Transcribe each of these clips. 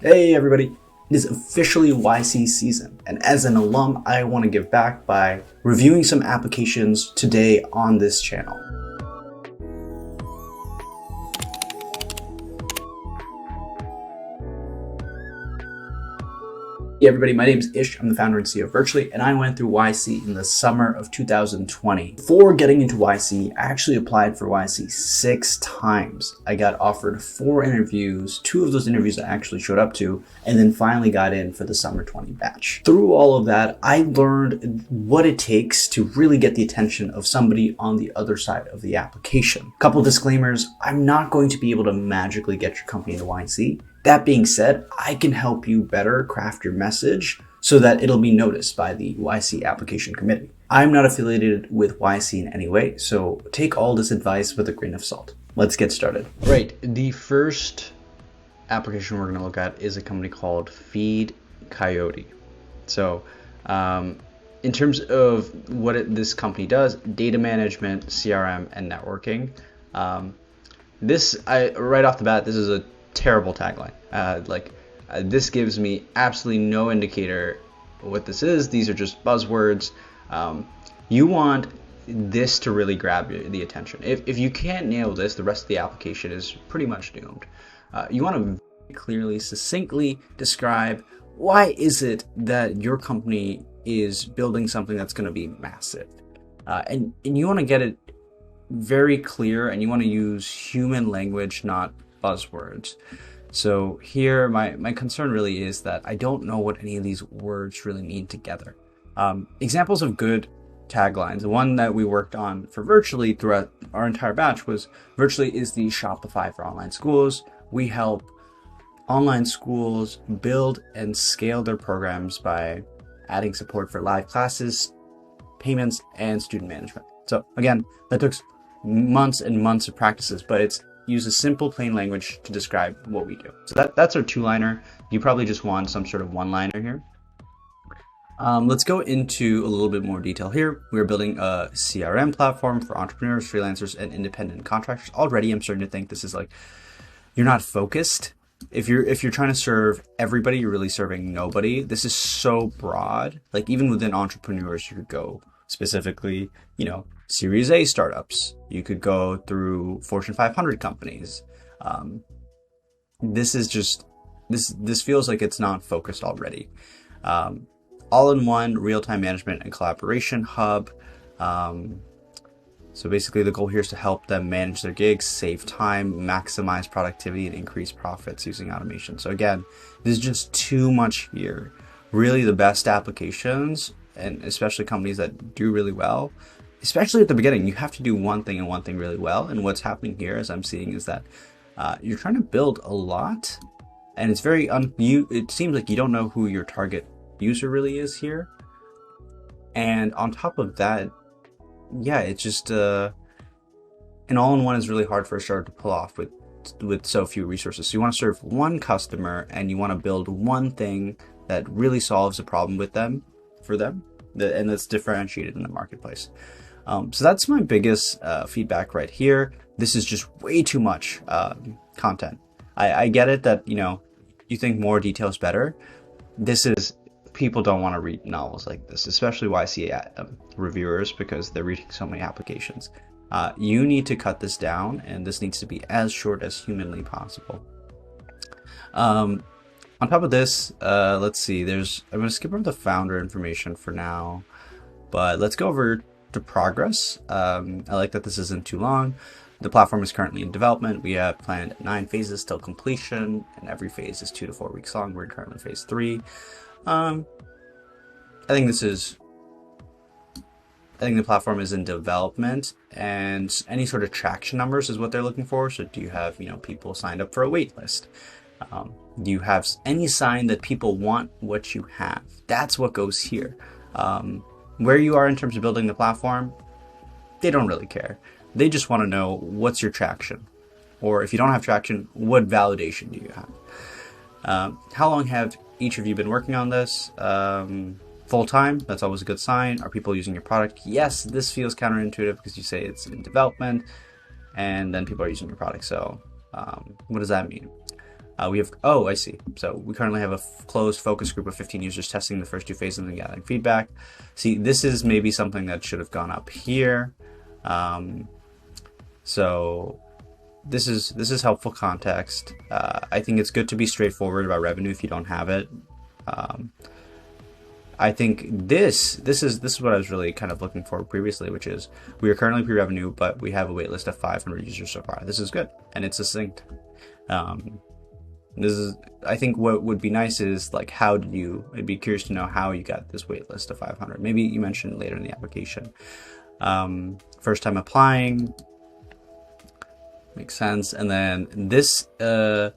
Hey everybody, it is officially YC season, and as an alum, I want to give back by reviewing some applications today on this channel. Hey everybody, my name is Ish. I'm the founder and CEO of Virtually, and I went through YC in the summer of 2020. Before getting into YC, I actually applied for YC 6 times. I got offered 4 interviews, 2 of those interviews I actually showed up to, and then finally got in for the summer 20 batch. Through all of that, I learned what it takes to really get the attention of somebody on the other side of the application. Couple disclaimers, I'm not going to be able to magically get your company into YC. That being said, I can help you better craft your message so that it'll be noticed by the YC application committee. I'm not affiliated with YC in any way, so take all this advice with a grain of salt. Let's get started. Right, the first application we're going to look at is a company called Feed Coyote. So in terms of what this company does, data management, CRM, and networking. Right off the bat, this is a terrible tagline. This gives me absolutely no indicator what this is. These are just buzzwords. You want this to really grab the attention. If you can't nail this, the rest of the application is pretty much doomed. You want to very clearly, succinctly describe why is it that your company is building something that's going to be massive. And you want to get it very clear, and you want to use human language, not buzzwords. So here my concern really is that I don't know what any of these words really mean together. Examples of good taglines. The one that we worked on for Virtually throughout our entire batch was Virtually is the Shopify for online schools. We help online schools build and scale their programs by adding support for live classes, payments, and student management. So again, that took months and months of practices, but it's uses simple, plain language to describe what we do. So that's our 2-liner. You probably just want some sort of 1-liner here. Let's go into a little bit more detail here. We're building a CRM platform for entrepreneurs, freelancers, and independent contractors. Already, I'm starting to think this is like, you're not focused. If you're trying to serve everybody, you're really serving nobody. This is so broad. Like even within entrepreneurs, you could go specifically, Series A startups. You could go through Fortune 500 companies. This feels like it's not focused already. All-in-one real-time management and collaboration hub. So basically the goal here is to help them manage their gigs, save time, maximize productivity, and increase profits using automation. So again, there's just too much here. Really the best applications, and especially companies that do really well, especially at the beginning, you have to do one thing and one thing really well. And what's happening here, as I'm seeing, is that you're trying to build a lot, and it's very it seems like you don't know who your target user really is here. And on top of that, yeah, it's just an all-in-one is really hard for a startup to pull off with so few resources. So you want to serve one customer, and you want to build one thing that really solves a problem for them, and that's differentiated in the marketplace. So that's my biggest feedback right here. This is just way too much content. I get it that, you think more detail is better. People don't want to read novels like this, especially YC reviewers, because they're reading so many applications. You need to cut this down, and this needs to be as short as humanly possible. On top of this, let's see, I'm going to skip over the founder information for now, but let's go over to progress. I like that this isn't too long. The platform is currently in development. We have planned 9 phases till completion, and every phase is 2 to 4 weeks long. We're currently in phase 3. I think the platform is in development, and any sort of traction numbers is what they're looking for. So do you have, people signed up for a wait list? Do you have any sign that people want what you have? That's what goes here. Where you are in terms of building the platform, they don't really care. They just want to know what's your traction. Or if you don't have traction, what validation do you have? How long have each of you been working on this? Full time, that's always a good sign. Are people using your product? Yes, this feels counterintuitive because you say it's in development and then people are using your product. So what does that mean? We have, oh, I see. So we currently have a closed focus group of 15 users testing the first 2 phases and gathering feedback. See, this is maybe something that should have gone up here. So this is helpful context. I think it's good to be straightforward about revenue if you don't have it. I think this is what I was really kind of looking for previously, which is we are currently pre-revenue, but we have a wait list of 500 users so far. This is good, and it's succinct. This is, I think what would be nice is like, I'd be curious to know how you got this wait list of 500. Maybe you mentioned it later in the application. First time applying, makes sense. And then this is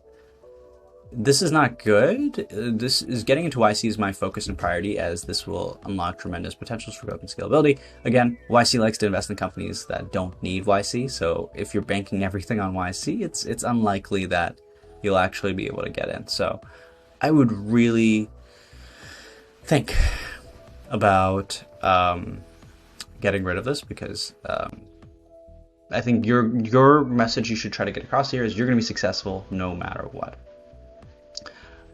not good. This is getting into YC is my focus and priority, as this will unlock tremendous potentials for growth and scalability. Again, YC likes to invest in companies that don't need YC. So if you're banking everything on YC, it's unlikely that you'll actually be able to get in. So I would really think about getting rid of this, because I think your message you should try to get across here is you're going to be successful no matter what.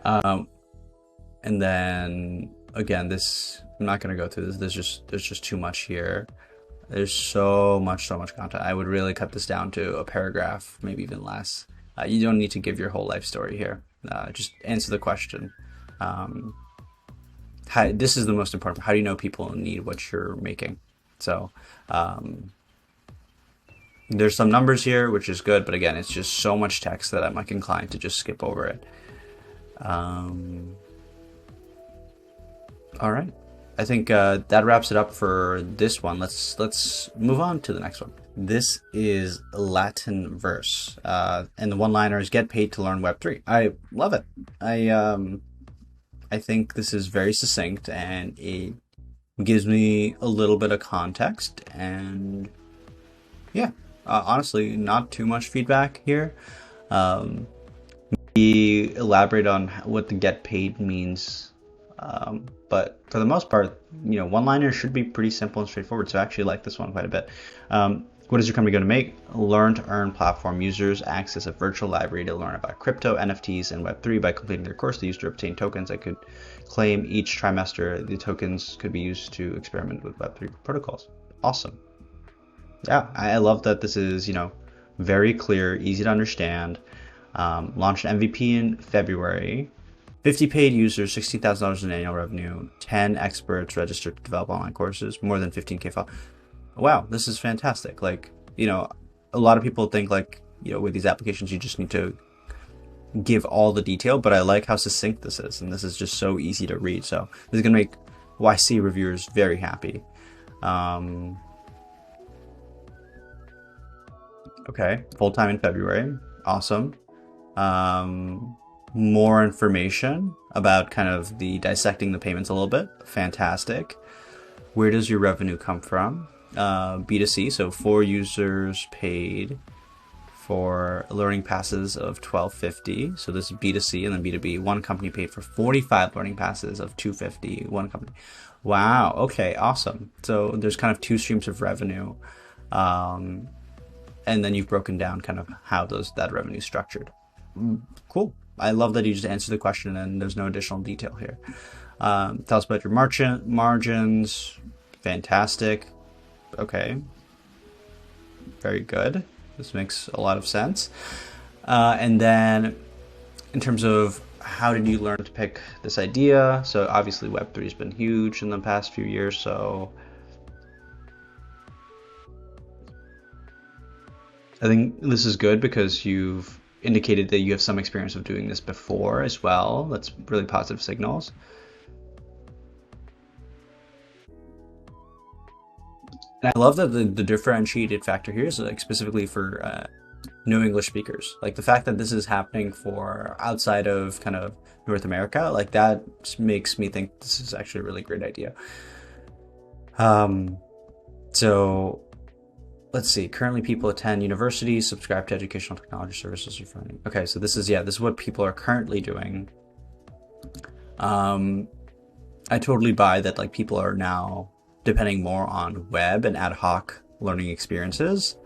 And then again, I'm not going to go through this. There's just too much here. There's so much content. I would really cut this down to a paragraph, maybe even less. You don't need to give your whole life story here. Just answer the question. This is the most important. How do you know people need what you're making? So there's some numbers here, which is good, but again, it's just so much text that I'm like inclined to just skip over it. All right, I think that wraps it up for this one. Let's move on to the next one. This is Latin verse, and the one-liner is "Get paid to learn Web3." I love it. I think this is very succinct, and it gives me a little bit of context. And yeah, honestly, not too much feedback here. We elaborate on what the get paid means, but for the most part, one-liners should be pretty simple and straightforward. So I actually like this one quite a bit. What is your company going to make? Learn to earn platform users access a virtual library to learn about crypto, NFTs, and Web3. By completing their course, they used to obtain tokens that could claim each trimester. The tokens could be used to experiment with Web3 protocols. Awesome. Yeah, I love that this is, very clear, easy to understand. Launched MVP in February. 50 paid users, $60,000 in annual revenue, 10 experts registered to develop online courses, more than 15K followers. Wow, this is fantastic. Like, a lot of people think like, with these applications, you just need to give all the detail, but I like how succinct this is. And this is just so easy to read. So this is going to make YC reviewers very happy. Okay, full-time in February. Awesome. More information about kind of the dissecting the payments a little bit. Fantastic. Where does your revenue come from? B2C, so 4 users paid for learning passes of $12.50. So this is B2C, and then B2B. One company paid for 45 learning passes of $2.50. One company. Wow. Okay. Awesome. So there's kind of 2 streams of revenue, and then you've broken down kind of how that revenue is structured. Cool. I love that you just answered the question and there's no additional detail here. Tell us about your margins. Fantastic. Okay. Very good. This makes a lot of sense. And then in terms of how did you learn to pick this idea? So obviously Web3 has been huge in the past few years. So I think this is good because you've indicated that you have some experience of doing this before as well. That's really positive signals. And I love that the differentiated factor here is like specifically for no English speakers. Like the fact that this is happening for outside of kind of North America, like that makes me think this is actually a really great idea. So let's see. Currently, people attend universities, subscribe to educational technology services, or funding. Okay, so this is what people are currently doing. I totally buy that. Like people are now depending more on web and ad hoc learning experiences,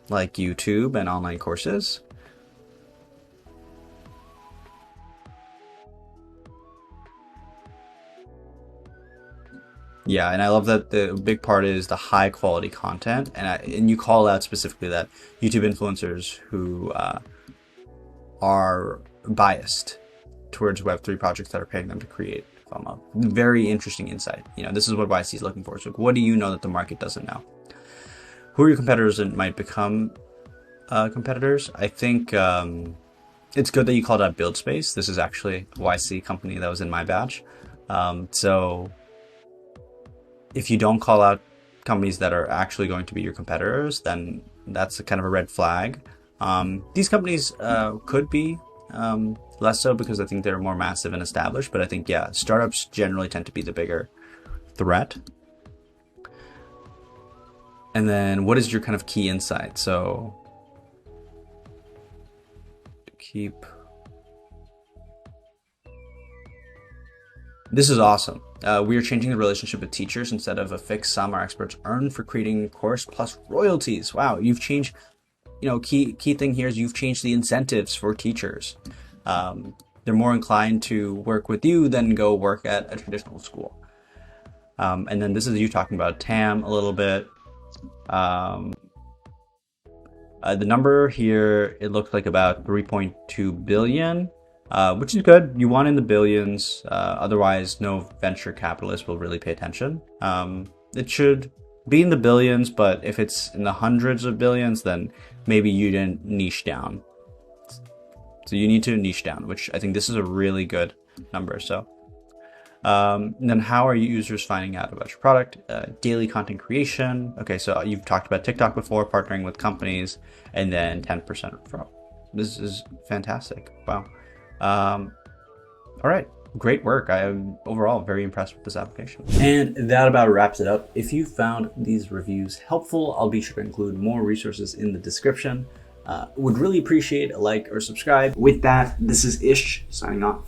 like YouTube and online courses. Yeah, and I love that the big part is the high quality content, and you call out specifically that YouTube influencers who are biased towards Web3 projects that are paying them to create FOMO. Very interesting insight. This is what YC is looking for. So what do you know that the market doesn't know? Who are your competitors and might become competitors? I think it's good that you called out Build Space. This is actually a YC company that was in my batch. So if you don't call out companies that are actually going to be your competitors, then that's a kind of a red flag. These companies could be less so because I think they're more massive and established, but I think, yeah, startups generally tend to be the bigger threat. And then what is your kind of key insight? So this is awesome. We are changing the relationship with teachers. Instead of a fixed sum our experts earn for creating a course plus royalties. Wow, you've changed, key thing here is you've changed the incentives for teachers. They're more inclined to work with you than go work at a traditional school. And then this is you talking about TAM a little bit. The number here, it looks like about 3.2 billion, which is good. You want in the billions, otherwise no venture capitalist will really pay attention. It should be in the billions, but if it's in the hundreds of billions, then maybe you didn't niche down. So you need to niche down, which I think this is a really good number. So then how are users finding out about your product? Daily content creation. Okay, so you've talked about TikTok before, partnering with companies, and then 10% referral. This is fantastic. Wow. All right, great work. I am overall very impressed with this application. And that about wraps it up. If you found these reviews helpful, I'll be sure to include more resources in the description. Would really appreciate a like or subscribe. With that, this is Ish signing off.